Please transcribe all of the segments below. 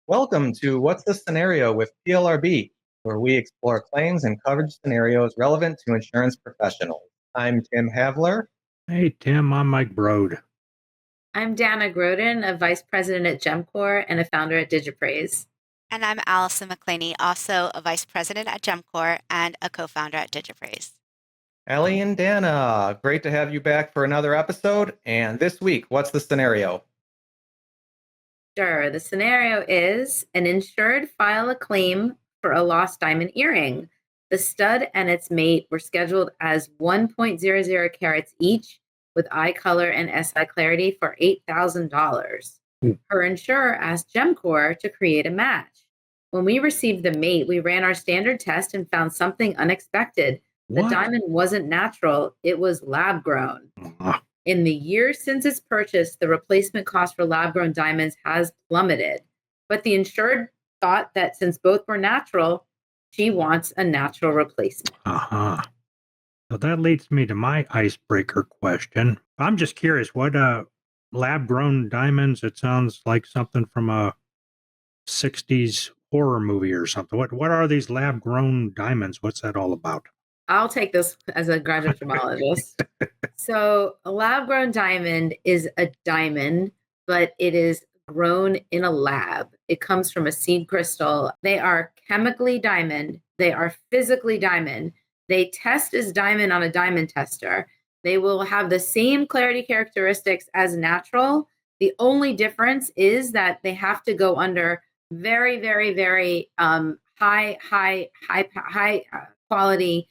Welcome to What's the Scenario with PLRB, where we explore claims and coverage scenarios relevant to insurance professionals. I'm Tim Havler. Hey, Tim, I'm Mike Brode. I'm Dana Groden, a vice president at Gemcor and a founder at DigiPraise. And I'm Allison McClaney, also a vice president at Gemcor and a co-founder at DigiPraise. Ellie and Dana, great to have you back for another episode. And this week, what's the scenario? Sure. The scenario is an insured file a claim for a lost diamond earring. The stud and its mate were scheduled as 1.00 carats each with eye color and SI clarity for $8,000. Her insurer asked Gemcor to create a match. When we received the mate, we ran our standard test and found something unexpected. The What? diamond wasn't natural, it was lab grown. In the years since its purchase, the replacement cost for lab grown diamonds has plummeted. But the insured thought that since both were natural, she wants a natural replacement. So that leads me to my icebreaker question. I'm just curious, what lab-grown diamonds? It sounds like something from a 60s horror movie or something. What are these lab-grown diamonds? What's that all about? I'll take this as a graduate gemologist. So, a lab grown diamond is a diamond, but it is grown in a lab. It comes from a seed crystal. They are chemically diamond, they are physically diamond. They test as diamond on a diamond tester. They will have the same clarity characteristics as natural. The only difference is that they have to go under very, very, very high quality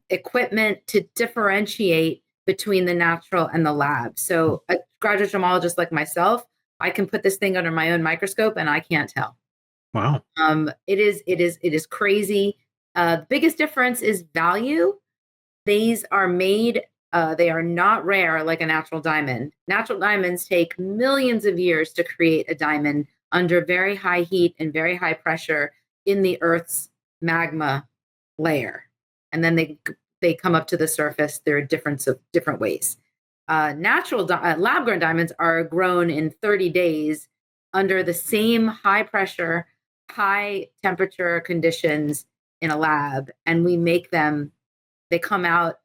equipment to differentiate between the natural and the lab. So a graduate gemologist like myself, I can put this thing under my own microscope and I can't tell. Wow. It is crazy. The biggest difference is value. These are made, they are not rare like a natural diamond. Natural diamonds take millions of years to create a diamond under very high heat and very high pressure in the Earth's magma layer. And then they come up to the surface. There are different ways. Natural lab-grown diamonds are grown in 30 days under the same high pressure, high temperature conditions in a lab, and we make them. They come out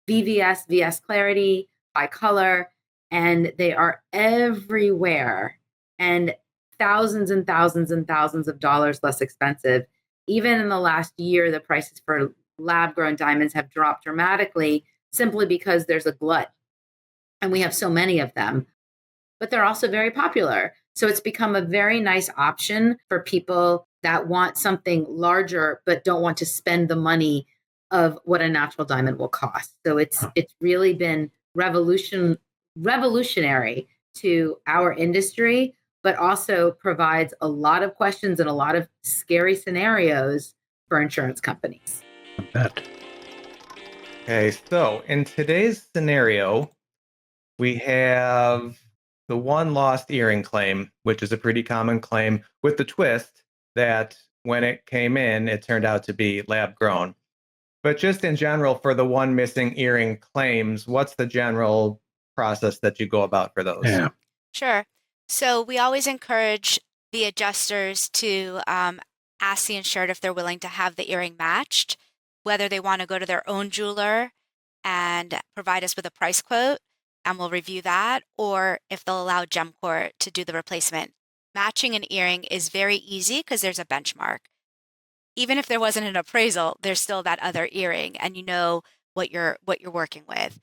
VS clarity, high color, and they are everywhere and thousands and thousands and thousands of dollars less expensive. Even in the last year, the prices for lab-grown diamonds have dropped dramatically simply because there's a glut and we have so many of them. But they're also very popular. So it's become a very nice option for people that want something larger but don't want to spend the money of what a natural diamond will cost. So it's really been revolutionary to our industry, but also provides a lot of questions and a lot of scary scenarios for insurance companies. I bet. Okay, so in today's scenario, we have the one lost earring claim, which is a pretty common claim, with the twist that when it came in, it turned out to be lab grown. But just in general, for the one missing earring claims, what's the general process that you go about for those? Yeah. Sure. So we always encourage the adjusters to ask the insured if they're willing to have the earring matched, whether they want to go to their own jeweler and provide us with a price quote, and we'll review that, or if they'll allow Gemcor to do the replacement. Matching an earring is very easy because there's a benchmark. Even if there wasn't an appraisal, there's still that other earring, and you know what you're working with.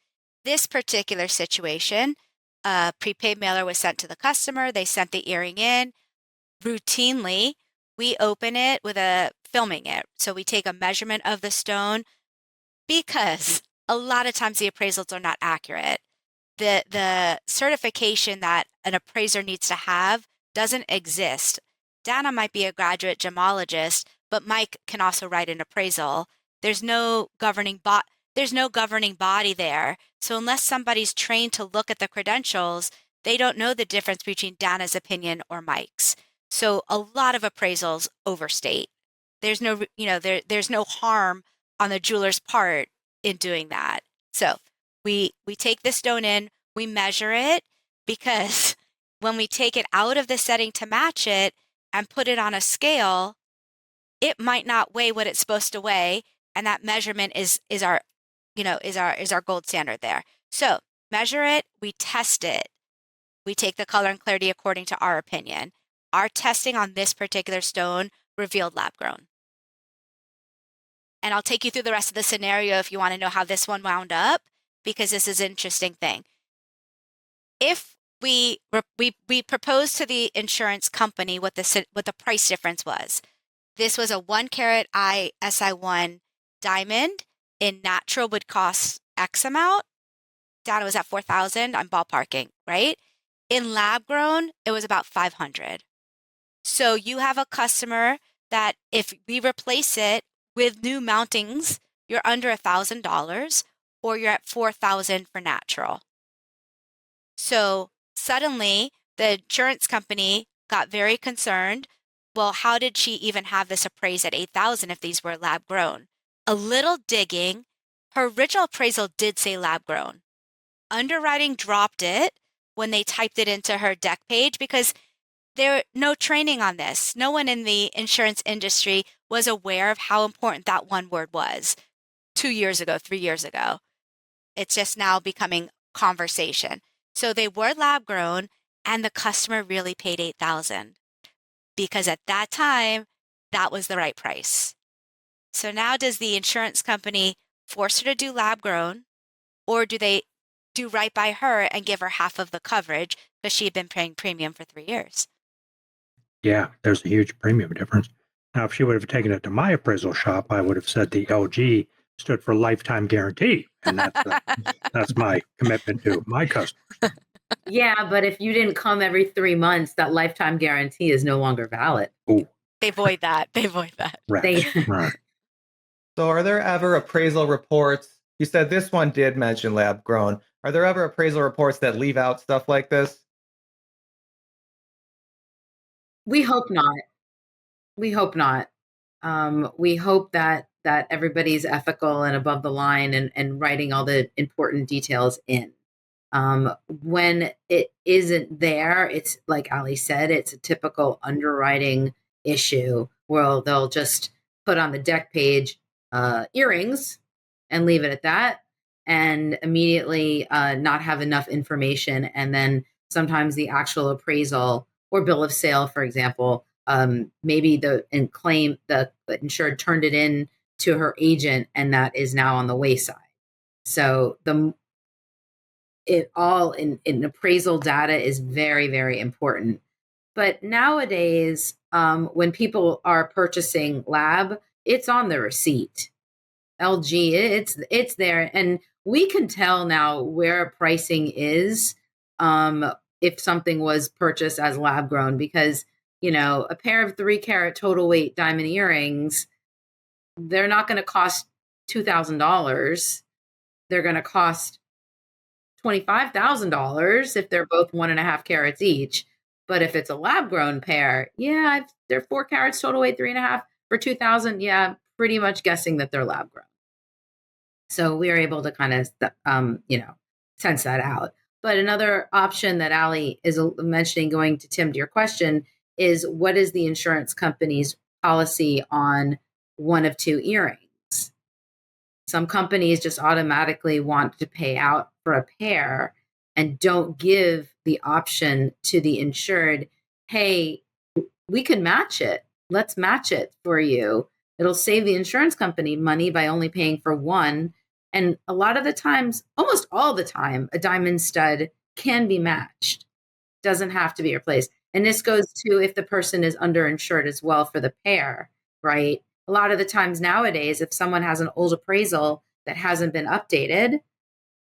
This particular situation, a prepaid mailer was sent to the customer. They sent the earring in. Routinely, we open it with filming it. So we take a measurement of the stone because a lot of times the appraisals are not accurate. The certification that an appraiser needs to have doesn't exist. Dana might be a graduate gemologist, but Mike can also write an appraisal. There's no governing body there. So unless somebody's trained to look at the credentials, they don't know the difference between Dana's opinion or Mike's. So a lot of appraisals overstate. There's no harm on the jeweler's part in doing that. So we take the stone in, we measure it, because when we take it out of the setting to match it, and put it on a scale, it might not weigh what it's supposed to weigh, and that measurement is our gold standard there. So measure it, we test it, we take the color and clarity according to our opinion. Our testing on this particular stone revealed lab grown. And I'll take you through the rest of the scenario if you want to know how this one wound up, because this is an interesting thing. If we proposed to the insurance company what the price difference was. This was a 1 carat SI1 diamond in natural would cost X amount. Data was at 4,000. I'm ballparking, right? In lab grown, it was about 500. So you have a customer that if we replace it with new mountings, you're under $1,000 or you're at 4,000 for natural. So suddenly the insurance company got very concerned. Well, how did she even have this appraised at 8,000 if these were lab grown? A little digging, her original appraisal did say lab grown. Underwriting dropped it when they typed it into her deck page because there no training on this. No one in the insurance industry was aware of how important that one word was 2 years ago, 3 years ago. It's just now becoming conversation. So they were lab grown and the customer really paid 8,000 because at that time, that was the right price. So now does the insurance company force her to do lab grown, or do they do right by her and give her half of the coverage because she had been paying premium for 3 years? Yeah, there's a huge premium difference. Now, if she would have taken it to my appraisal shop, I would have said the LG stood for lifetime guarantee, and that's my commitment to my customers. Yeah, but if you didn't come every 3 months, that lifetime guarantee is no longer valid. Oh, They void that. They void that. They, right. So are there ever appraisal reports? You said this one did mention lab grown. Are there ever appraisal reports that leave out stuff like this? we hope not. We hope not. We hope that everybody's ethical and above the line and writing all the important details in. When it isn't there, it's like Ali said, it's a typical underwriting issue where they'll just put on the deck page earrings and leave it at that, and immediately not have enough information. And then sometimes the actual appraisal or bill of sale, for example, maybe the insured turned it in to her agent, and that is now on the wayside. So it all in appraisal data is very, very important. But nowadays, when people are purchasing lab, it's on the receipt. LG, it's there, and we can tell now where pricing is if something was purchased as lab grown, because a pair of 3 carat total weight diamond earrings, they're not going to cost $2,000. They're going to cost $25,000 if they're both 1.5 carats each. But if it's a lab grown pair, yeah, they're 4 carats total weight, 3.5 for 2,000. Yeah, pretty much guessing that they're lab grown. So we are able to kind of, sense that out. But another option that Ali is mentioning, going to Tim to your question, is what is the insurance company's policy on one of 2 earrings? Some companies just automatically want to pay out for a pair and don't give the option to the insured, hey, we can match it. Let's match it for you. It'll save the insurance company money by only paying for one. And a lot of the times, almost all the time, a diamond stud can be matched. Doesn't have to be replaced. And this goes to if the person is underinsured as well for the pair, right? A lot of the times nowadays, if someone has an old appraisal that hasn't been updated,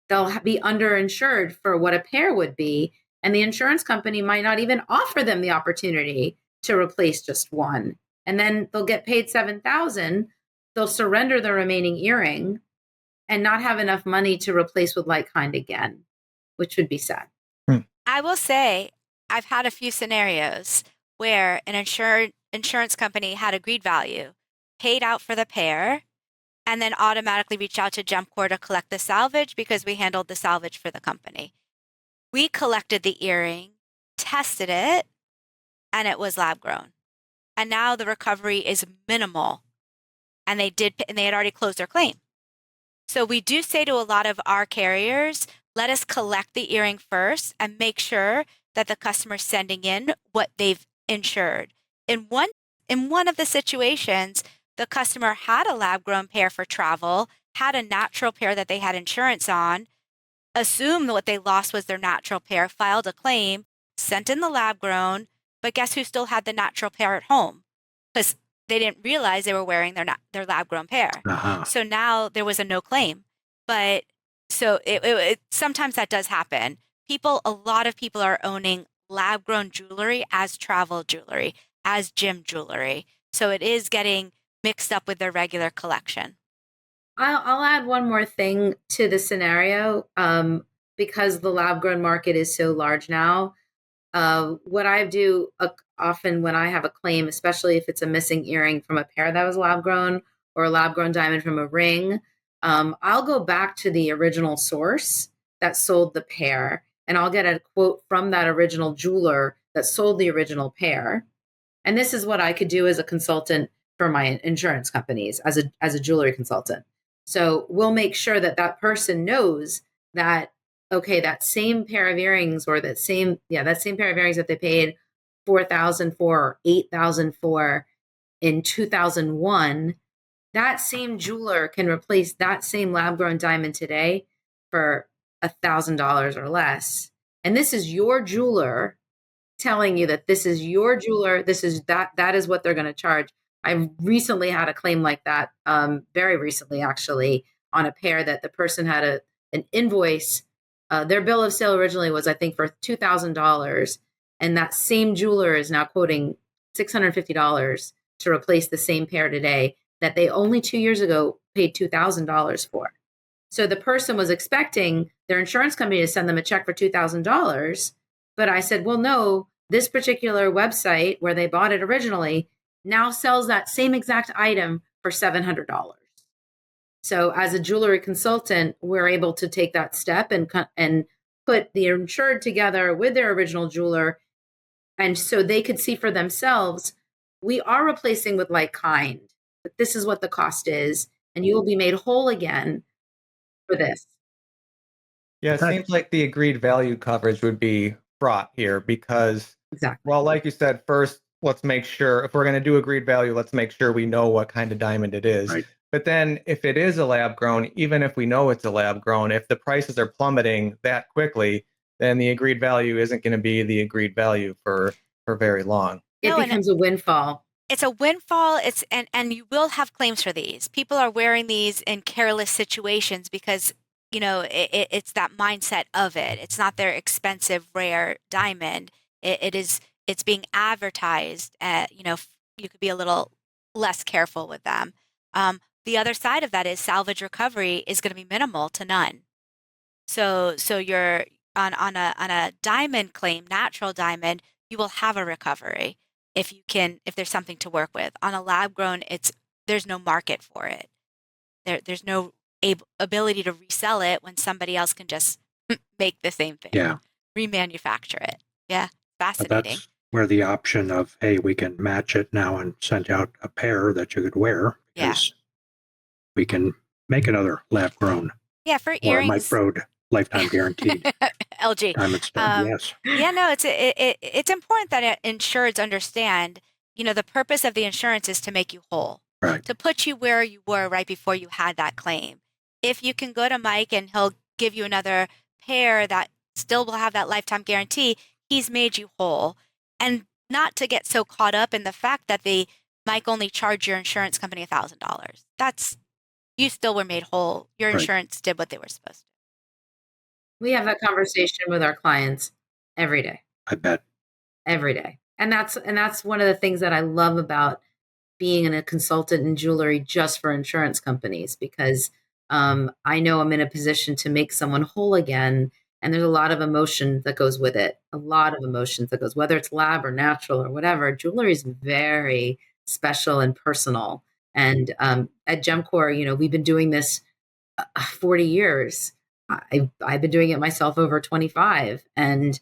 they'll be underinsured for what a pair would be. And the insurance company might not even offer them the opportunity to replace just one. And then they'll get paid $7,000. They'll surrender the remaining earring and not have enough money to replace with like kind again, which would be sad. I will say I've had a few scenarios where an insurance company had agreed value, paid out for the pair, and then automatically reached out to Gemcor to collect the salvage because we handled the salvage for the company. We collected the earring, tested it, and it was lab grown. and now the recovery is minimal, and they had already closed their claim. So we do say to a lot of our carriers, let us collect the earring first and make sure that the customer's sending in what they've insured. In one of the situations, the customer had a lab-grown pair for travel, had a natural pair that they had insurance on, assumed what they lost was their natural pair, filed a claim, sent in the lab-grown, but guess who still had the natural pair at home? Because they didn't realize they were wearing their lab-grown pair. Uh-huh. So now there was a no claim. But so it sometimes that does happen. A lot of people are owning lab-grown jewelry as travel jewelry, as gym jewelry. So it is getting mixed up with their regular collection. I'll add one more thing to the scenario, because the lab-grown market is so large now. What I do often when I have a claim, especially if it's a missing earring from a pair that was lab-grown or a lab-grown diamond from a ring, I'll go back to the original source that sold the pair, and I'll get a quote from that original jeweler that sold the original pair. And this is what I could do as a consultant for my insurance companies, as a jewelry consultant. So we'll make sure that that person knows that, okay, that same pair of earrings, or that same pair of earrings that they paid 4,000 for or 8,000 for in 2001, that same jeweler can replace that same lab-grown diamond today for $1,000 or less. And this is your jeweler telling you that this is your jeweler, that is what they're going to charge. I recently had a claim like that, very recently actually, on a pair that the person had an invoice. Their bill of sale originally was, I think, for $2,000, and that same jeweler is now quoting $650 to replace the same pair today that they only 2 years ago paid $2,000 for. So the person was expecting their insurance company to send them a check for $2,000, but I said, well, no, this particular website where they bought it originally now sells that same exact item for $700. So as a jewelry consultant, we're able to take that step and put the insured together with their original jeweler. And so they could see for themselves, we are replacing with like kind, but this is what the cost is, and you will be made whole again for this. Yeah, it seems like the agreed value coverage would be fraught here because, Exactly. well, like you said, first, let's make sure if we're going to do agreed value, let's make sure we know what kind of diamond it is. Right. But then if it is a lab grown, even if we know it's a lab grown, if the prices are plummeting that quickly, then the agreed value isn't going to be the agreed value for very long. It becomes a windfall. It's a windfall. And you will have claims for these. People are wearing these in careless situations because, you know, it's that mindset of it. It's not their expensive, rare diamond. It's being advertised. You know, you could be a little less careful with them. The other side of that is salvage recovery is going to be minimal to none. So you're on a diamond claim, natural diamond, you will have a recovery if there's something to work with. On a lab grown, there's no market for it. There's no ability to resell it when somebody else can just make the same thing. Yeah. Remanufacture it. Yeah. But Fascinating. that's where the option of, hey, we can match it now and send out a pair that you could wear, because we can make another lab grown. Yeah, for Or earrings. Mike Broad lifetime guaranteed. LG. Diamond stud, yes. Yeah, no, it's important that insureds understand, you know, the purpose of the insurance is to make you whole. Right. To put you where you were right before you had that claim. If you can go to Mike and he'll give you another pair that still will have that lifetime guarantee, he's made you whole. And not to get so caught up in the fact that Mike only charged your insurance company $1,000. You still were made whole. Your Right. insurance did what they were supposed to. We have that conversation with our clients every day. I bet. Every day. And that's one of the things that I love about being a consultant in jewelry just for insurance companies, because I know I'm in a position to make someone whole again. And there's a lot of emotion that goes with it. A lot of emotions that goes, whether it's lab or natural or whatever. Jewelry is very special and personal. And at Gemcor, you know, we've been doing this 40 years. I've been doing it myself over 25. And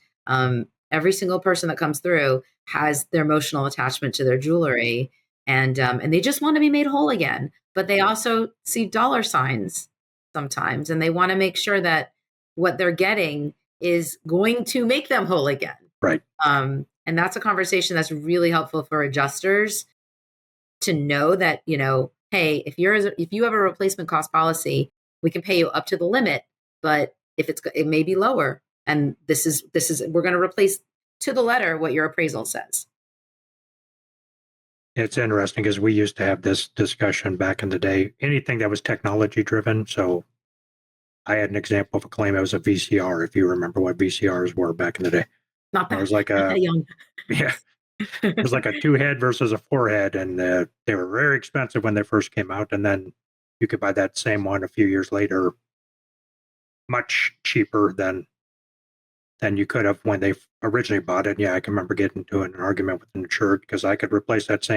Every single person that comes through has their emotional attachment to their jewelry, and they just want to be made whole again. But they also see dollar signs sometimes, and they want to make sure that what they're getting is going to make them whole again. Right. And that's a conversation that's really helpful for adjusters to know that, hey, if you have a replacement cost policy, we can pay you up to the limit, but it may be lower, and this is we're going to replace to the letter what your appraisal says. It's interesting because we used to have this discussion back in the day, anything that was technology driven. So I had an example of a claim. It was a VCR, if you remember what VCRs were back in the day. Not that, it was like young. Yeah, it was like a 2-head versus a 4-head, and they were very expensive when they first came out. And then you could buy that same one a few years later, much cheaper than you could have when they originally bought it. Yeah, I can remember getting into an argument with an insured because I could replace that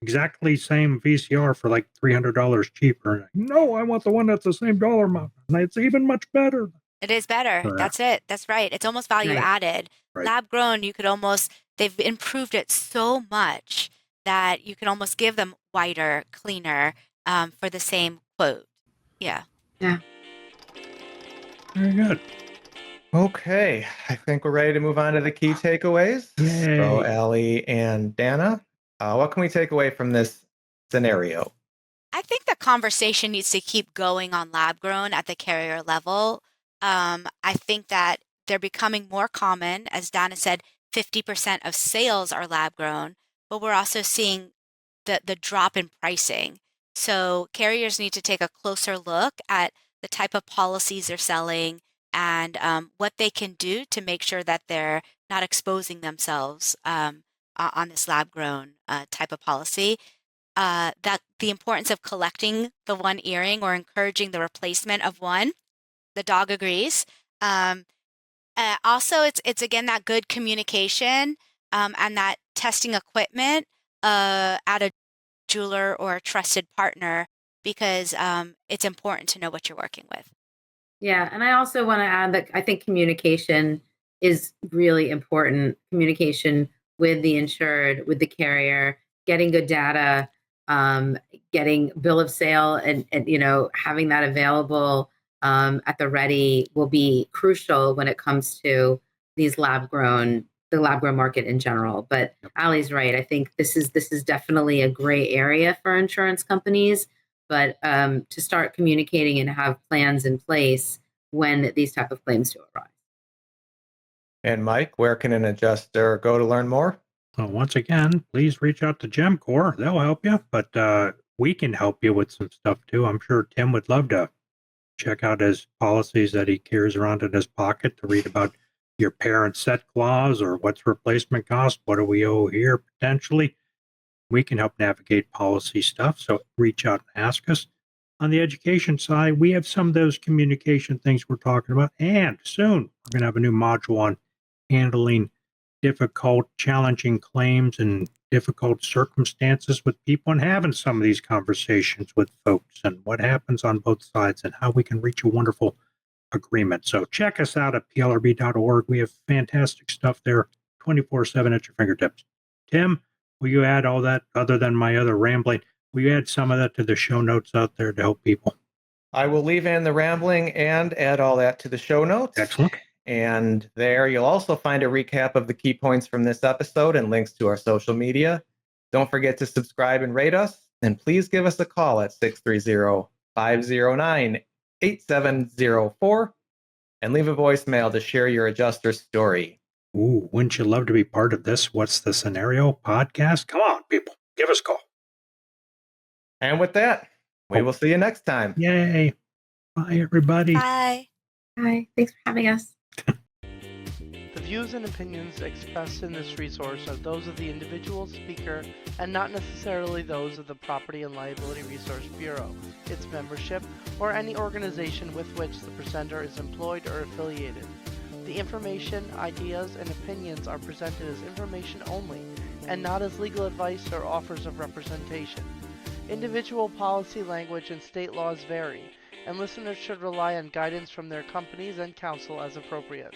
exactly same VCR for like $300 cheaper. No, I want the one that's the same dollar amount, and it's even much better. It is better. That's it. That's right. It's almost value added. Right. Lab grown, they've improved it so much that you can almost give them whiter, cleaner for the same quote. Yeah. Yeah. Very good. Okay, I think we're ready to move on to the key takeaways. Yay. So, Allie and Dana, what can we take away from this scenario? I think the conversation needs to keep going on lab grown at the carrier level. I think that they're becoming more common. As Dana said, 50% of sales are lab grown, but we're also seeing the drop in pricing. So carriers need to take a closer look at the type of policies they're selling and what they can do to make sure that they're not exposing themselves on this lab grown type of policy. That the importance of collecting the one earring or encouraging the replacement of one. The dog agrees. Also, it's again that good communication and that testing equipment at a jeweler or a trusted partner because it's important to know what you're working with. Yeah, and I also want to add that I think communication is really important. Communication with the insured, with the carrier, getting good data, getting bill of sale, and having that available at the ready will be crucial when it comes to the lab grown market in general. But Allie's right. I think this is definitely a gray area for insurance companies. But to start communicating and have plans in place when these type of claims do arise. And Mike, where can an adjuster go to learn more? Well, once again, please reach out to Gemcor. They'll help you, but we can help you with some stuff too. I'm sure Tim would love to check out his policies that he carries around in his pocket to read about your parent set clause or what's replacement cost, what do we owe here potentially. We can help navigate policy stuff, so reach out and ask us. On the education side, we have some of those communication things we're talking about, and soon we're going to have a new module on handling difficult, challenging claims and difficult circumstances with people and having some of these conversations with folks and what happens on both sides and how we can reach a wonderful agreement. So check us out at plrb.org. We have fantastic stuff there 24/7 at your fingertips. Tim, will you add all that other than my other rambling? Will you add some of that to the show notes out there to help people? I will leave in the rambling and add all that to the show notes. Excellent. And there you'll also find a recap of the key points from this episode and links to our social media. Don't forget to subscribe and rate us. And please give us a call at 630-509-8704 and leave a voicemail to share your adjuster story. Ooh, wouldn't you love to be part of this What's the Scenario podcast? Come on, people. Give us a call. And with that, we will see you next time. Yay. Bye, everybody. Bye. Hi, thanks for having us. The views and opinions expressed in this resource are those of the individual speaker and not necessarily those of the Property and Liability Resource Bureau, its membership, or any organization with which the presenter is employed or affiliated. The information, ideas, and opinions are presented as information only and not as legal advice or offers of representation. Individual policy language and state laws vary, and listeners should rely on guidance from their companies and counsel as appropriate.